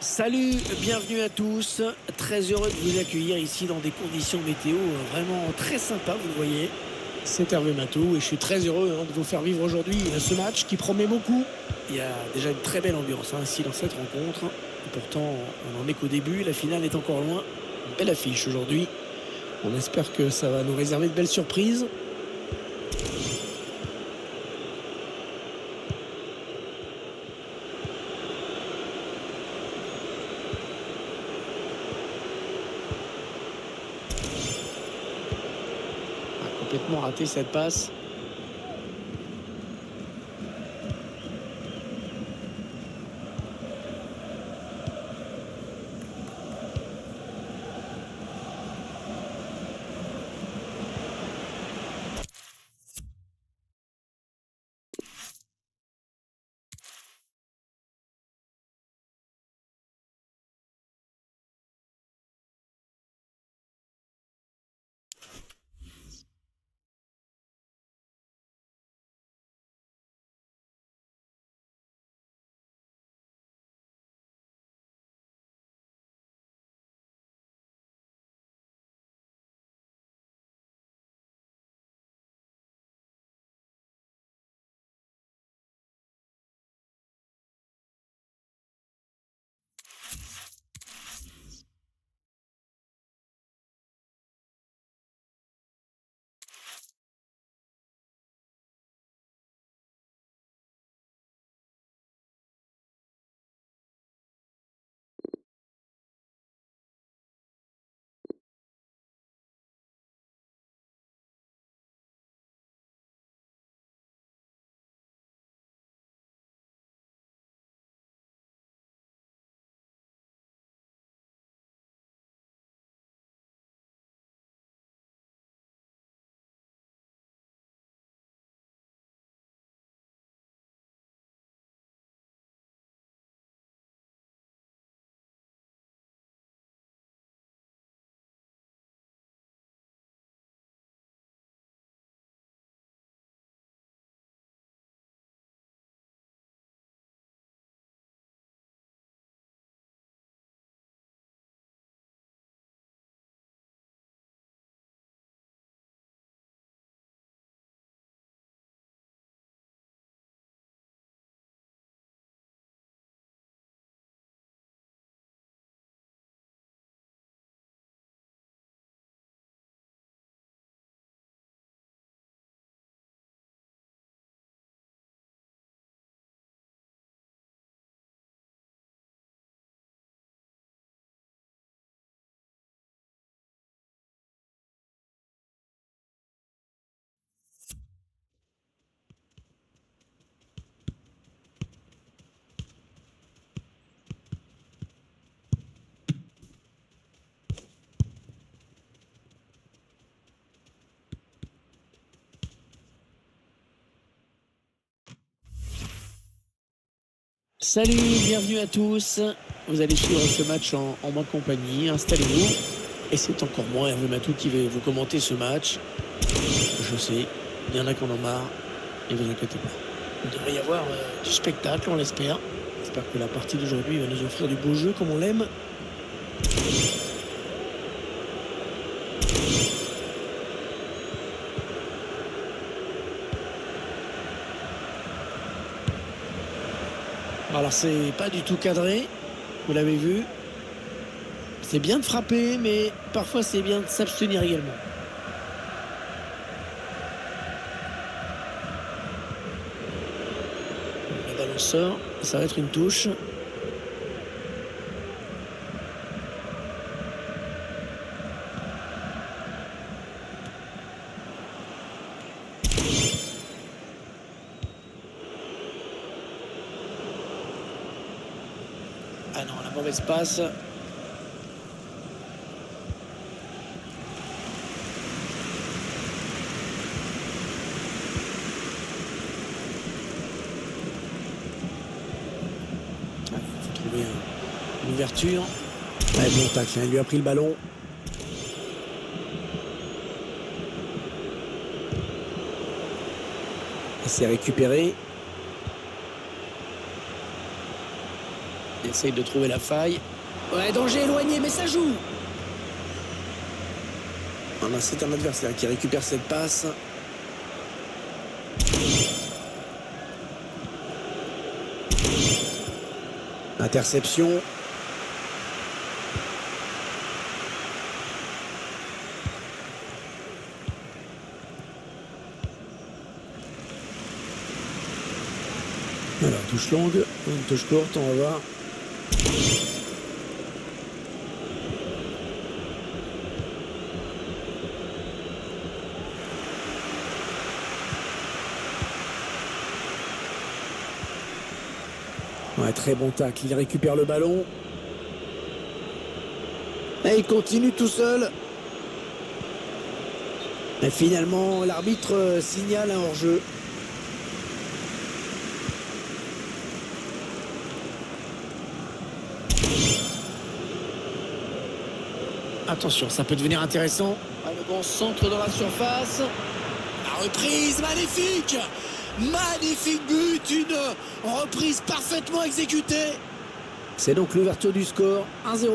Salut, bienvenue à tous. Très heureux de vous accueillir ici dans des conditions météo vraiment très sympas, vous le voyez. C'est Hervé Matou et je suis très heureux de vous faire vivre aujourd'hui ce match qui promet beaucoup. Il y a déjà une très belle ambiance ici dans cette rencontre. Pourtant, on n'en est qu'au début, la finale est encore loin. Une belle affiche aujourd'hui. On espère que ça va nous réserver de belles surprises. Complètement raté cette passe. Salut, bienvenue à tous. Vous allez suivre ce match en ma compagnie. Installez-vous. Et c'est encore moi, Hervé Matou, qui vais vous commenter ce match. Je sais, il y en a qui en ont marre. Et vous inquiétez pas. Il devrait y avoir du spectacle, on l'espère. J'espère que la partie d'aujourd'hui va nous offrir du beau jeu comme on l'aime. Alors c'est pas du tout cadré, vous l'avez vu. C'est bien de frapper, mais parfois c'est bien de s'abstenir également. Le ballon sort, ça va être une touche. Ah non, la mauvaise passe. Il faut trouver une ouverture. Ouais, bon tacle, il lui a pris le ballon. Il s'est récupéré. Et essaye de trouver la faille. Ouais, danger éloigné, mais ça joue. Voilà, c'est un adversaire qui récupère cette passe. Interception. Alors, touche longue, une touche courte, on va voir. Ouais, très bon tacle, il récupère le ballon. Et il continue tout seul. Et finalement, l'arbitre signale un hors-jeu. Attention, ça peut devenir intéressant. Ah, le bon centre dans la surface. La reprise, magnifique. Magnifique but, une reprise parfaitement exécutée. C'est donc l'ouverture du score, 1-0.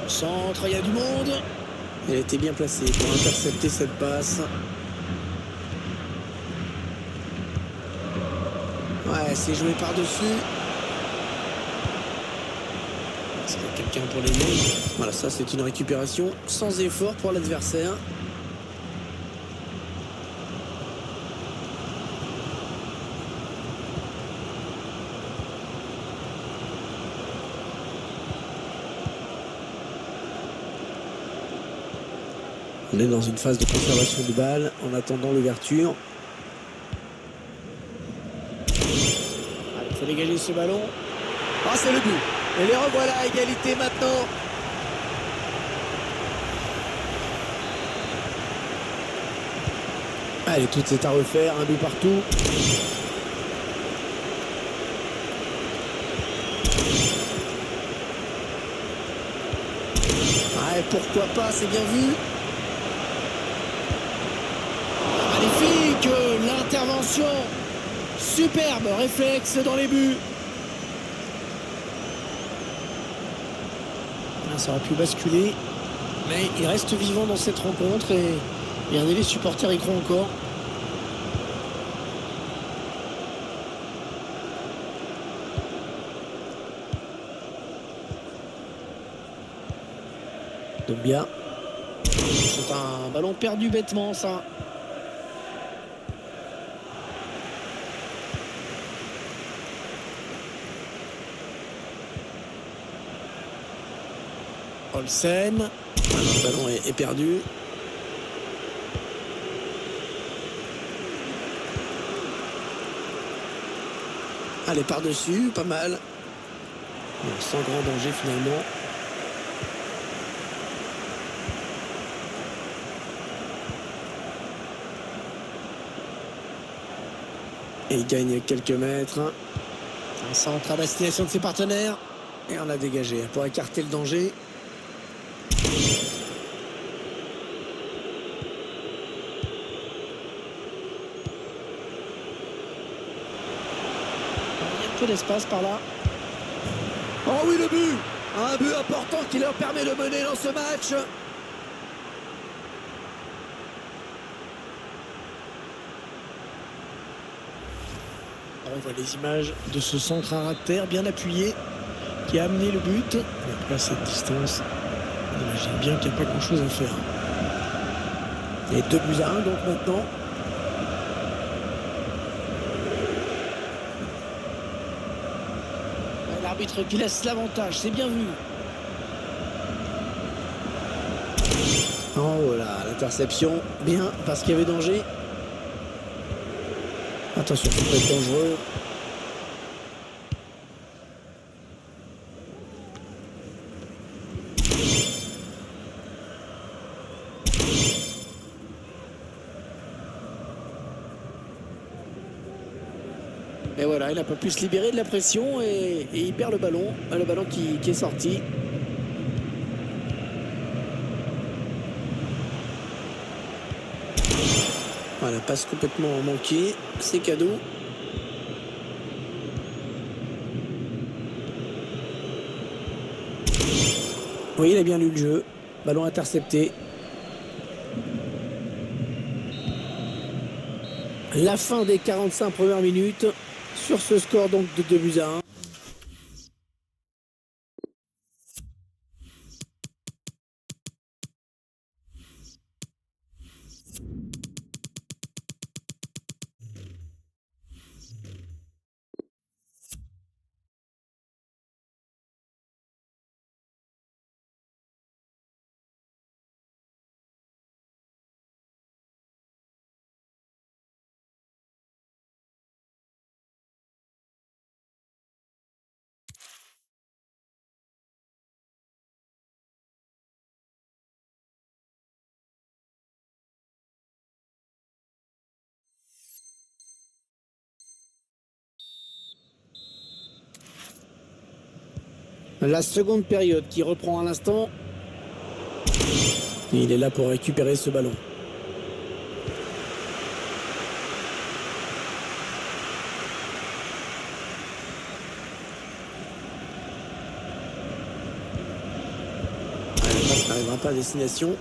Au centre, il y a du monde. Elle était bien placée pour intercepter cette passe. Ouais, c'est joué par-dessus. Est-ce qu'il y a quelqu'un pour l'aider? Voilà, ça c'est une récupération sans effort pour l'adversaire. On est dans une phase de conservation de balle en attendant l'ouverture. Il faut dégager ce ballon. Ah, c'est le but. Et les revoilà, égalité maintenant. Allez, tout est à refaire, un but partout. Ouais, pourquoi pas, c'est bien vu. Magnifique, l'intervention. Superbe réflexe dans les buts. Ça aurait pu basculer, mais il reste vivant dans cette rencontre et regardez, les supporters y croient encore. Dombia. C'est un ballon perdu bêtement, ça. Olsen. Le ballon est perdu. Allez, par-dessus, pas mal. Bon, sans grand danger finalement. Et il gagne quelques mètres. Un centre à destination de ses partenaires. Et on l'a dégagé pour écarter le danger. Peu d'espace par là. Oh oui, le but! Un but important qui leur permet de mener dans ce match. On voit les images de ce centre à ras de terre bien appuyé qui a amené le but. Et après, à cette distance, on imagine bien qu'il n'y a pas grand chose à faire. Et 2-1 donc maintenant. L'arbitre qui laisse l'avantage, c'est bien vu. Oh voilà, l'interception, bien, parce qu'il y avait danger. Attention, ça peut être dangereux. Et voilà, il n'a pas pu se libérer de la pression et il perd le ballon qui est sorti. Voilà, passe complètement manquée. C'est cadeau. Oui, il a bien lu le jeu. Ballon intercepté. La fin des 45 premières minutes sur ce score donc de 2-1. La seconde période qui reprend à l'instant. Il est là pour récupérer ce ballon. La passe n'arrivera pas à destination.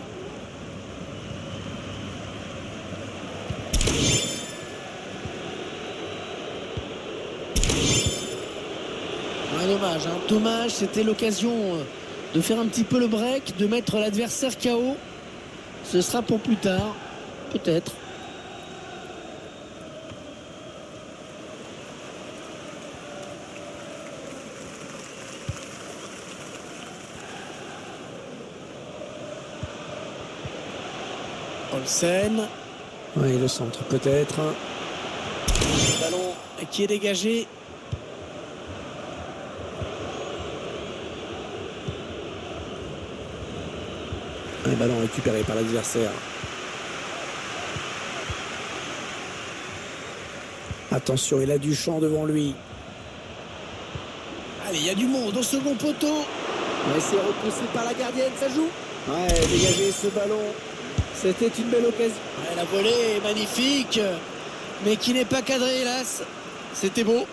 Ouais, dommage, hein. Dommage, c'était l'occasion de faire un petit peu le break, de mettre l'adversaire KO. Ce sera pour plus tard, peut-être. Olsen. Oui, le centre peut-être. Le ballon qui est dégagé. Un ballon récupéré par l'adversaire. Attention, il a du champ devant lui. Allez, il y a du monde au second poteau. Ouais, c'est repoussé par la gardienne, ça joue. Ouais, dégager ce ballon. C'était une belle occasion. Ouais, la volée est magnifique, mais qui n'est pas cadrée, hélas. C'était beau.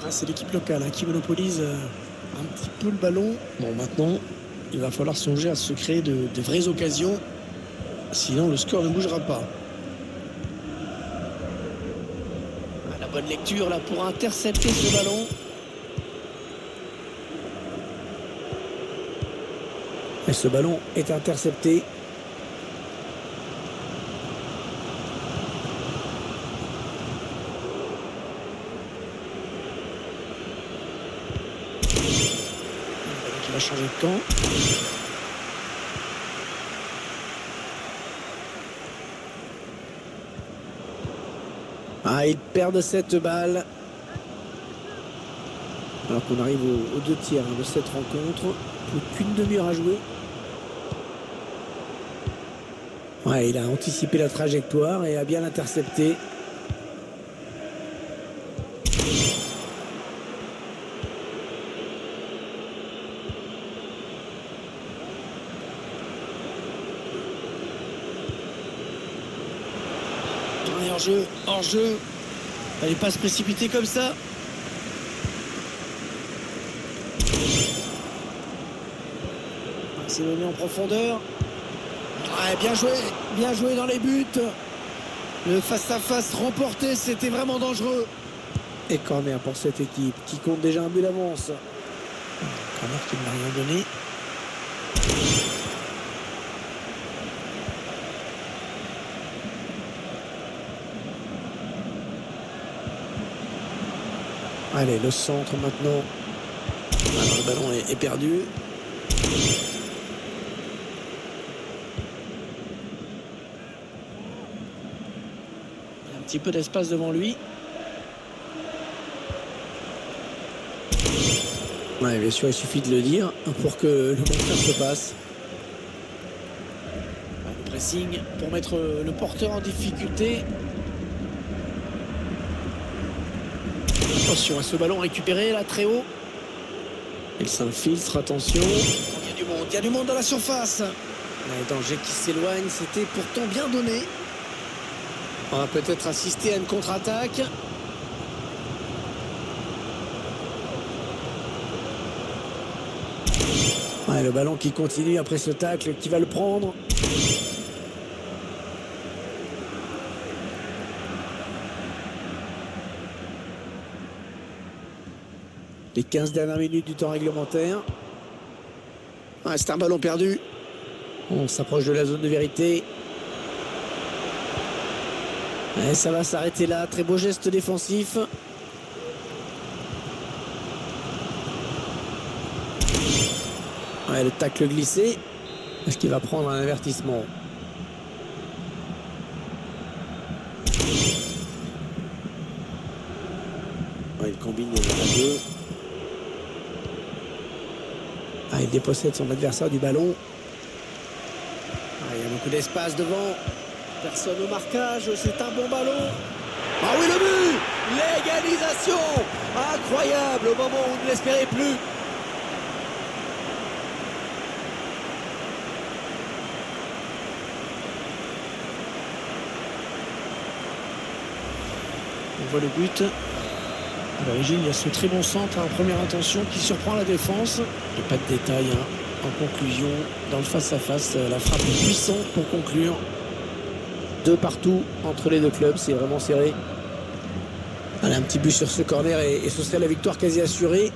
Ah, c'est l'équipe locale qui monopolise un petit peu le ballon. Bon, maintenant, il va falloir songer à se créer de vraies occasions. Sinon, le score ne bougera pas. Ah, la bonne lecture là pour intercepter ce ballon. Et ce ballon est intercepté. Il va changer de camp. Ah, ils perdent cette balle. Alors qu'on arrive aux 2 tiers de cette rencontre. Plus qu'une demi-heure à jouer. Ouais, il a anticipé la trajectoire et a bien intercepté. Hors-jeu. Fallait pas se précipiter comme ça. C'est donné en profondeur. Ouais, bien joué dans les buts. Le face-à-face remporté, c'était vraiment dangereux. Et corner pour cette équipe qui compte déjà un but d'avance. Corner qui ne m'a rien donné. Allez, le centre maintenant. Alors, le ballon est perdu. Il y a un petit peu d'espace devant lui. Ouais, bien sûr, il suffit de le dire pour que le monteur se passe. Le pressing pour mettre le porteur en difficulté. Attention à ce ballon récupéré là très haut. Il s'infiltre, attention. Il y a du monde. Il y a du monde dans la surface. Le danger qui s'éloigne, c'était pourtant bien donné. On va peut-être assister à une contre-attaque. Ouais, le ballon qui continue après ce tacle, qui va le prendre. Les 15 dernières minutes du temps réglementaire. Ouais, c'est un ballon perdu. On s'approche de la zone de vérité. Et ça va s'arrêter là. Très beau geste défensif. Ouais, le tacle glissé. Est-ce qu'il va prendre un avertissement? Ouais, il combine les deux. Ah, il dépossède son adversaire du ballon. Ah, il y a beaucoup d'espace devant. Personne au marquage. C'est un bon ballon. Ah oui, le but! L'égalisation! Incroyable au moment où on ne l'espérait plus. On voit le but. À l'origine, il y a ce très bon centre en première intention qui surprend la défense. Et pas de détails. En conclusion, dans le face-à-face, la frappe est puissante pour conclure. 2 partout entre les deux clubs, c'est vraiment serré. Voilà, un petit but sur ce corner et ce serait la victoire quasi assurée.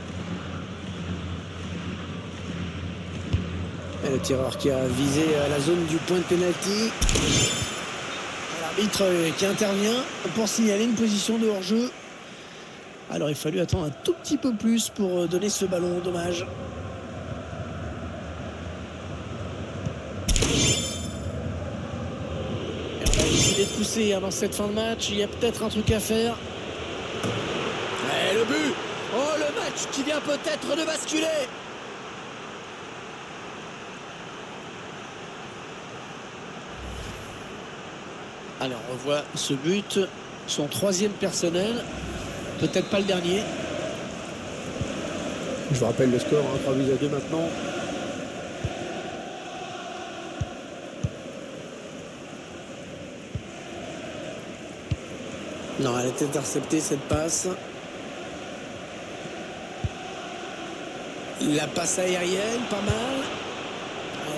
Et le tireur qui a visé la zone du point de pénalty. L'arbitre qui intervient pour signaler une position de hors-jeu. Alors il a fallu attendre un tout petit peu plus pour donner ce ballon, dommage. Et on a décidé de pousser dans cette fin de match, il y a peut-être un truc à faire. Et le but! Oh, le match qui vient peut-être de basculer! Alors on revoit ce but, son 3e personnel. Peut-être pas le dernier. Je vous rappelle le score, 3-2 maintenant. Non, elle est interceptée cette passe. La passe aérienne, pas mal.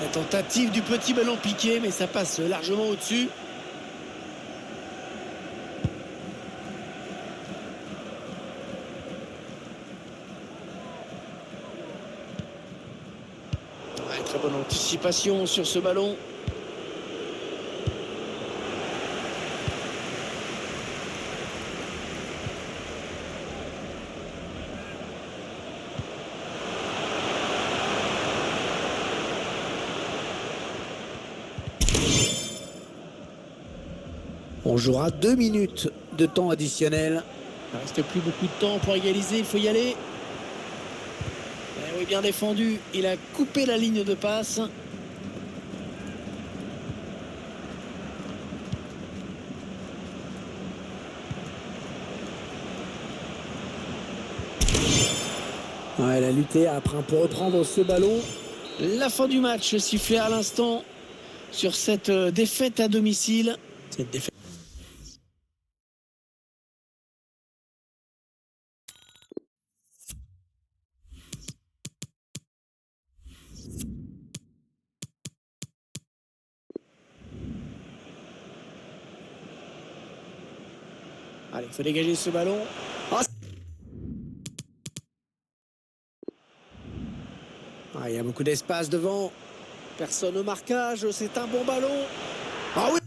La tentative du petit ballon piqué, mais ça passe largement au-dessus. Très bonne anticipation sur ce ballon. On jouera 2 minutes de temps additionnel. Il ne reste plus beaucoup de temps pour égaliser, il faut y aller. Oui, bien défendu, il a coupé la ligne de passe. Ouais, elle a lutté après pour reprendre ce ballon. La fin du match sifflée à l'instant sur cette défaite à domicile. Cette défaite. Allez, il faut dégager ce ballon. Oh, il y a beaucoup d'espace devant. Personne au marquage. C'est un bon ballon. Ah oui!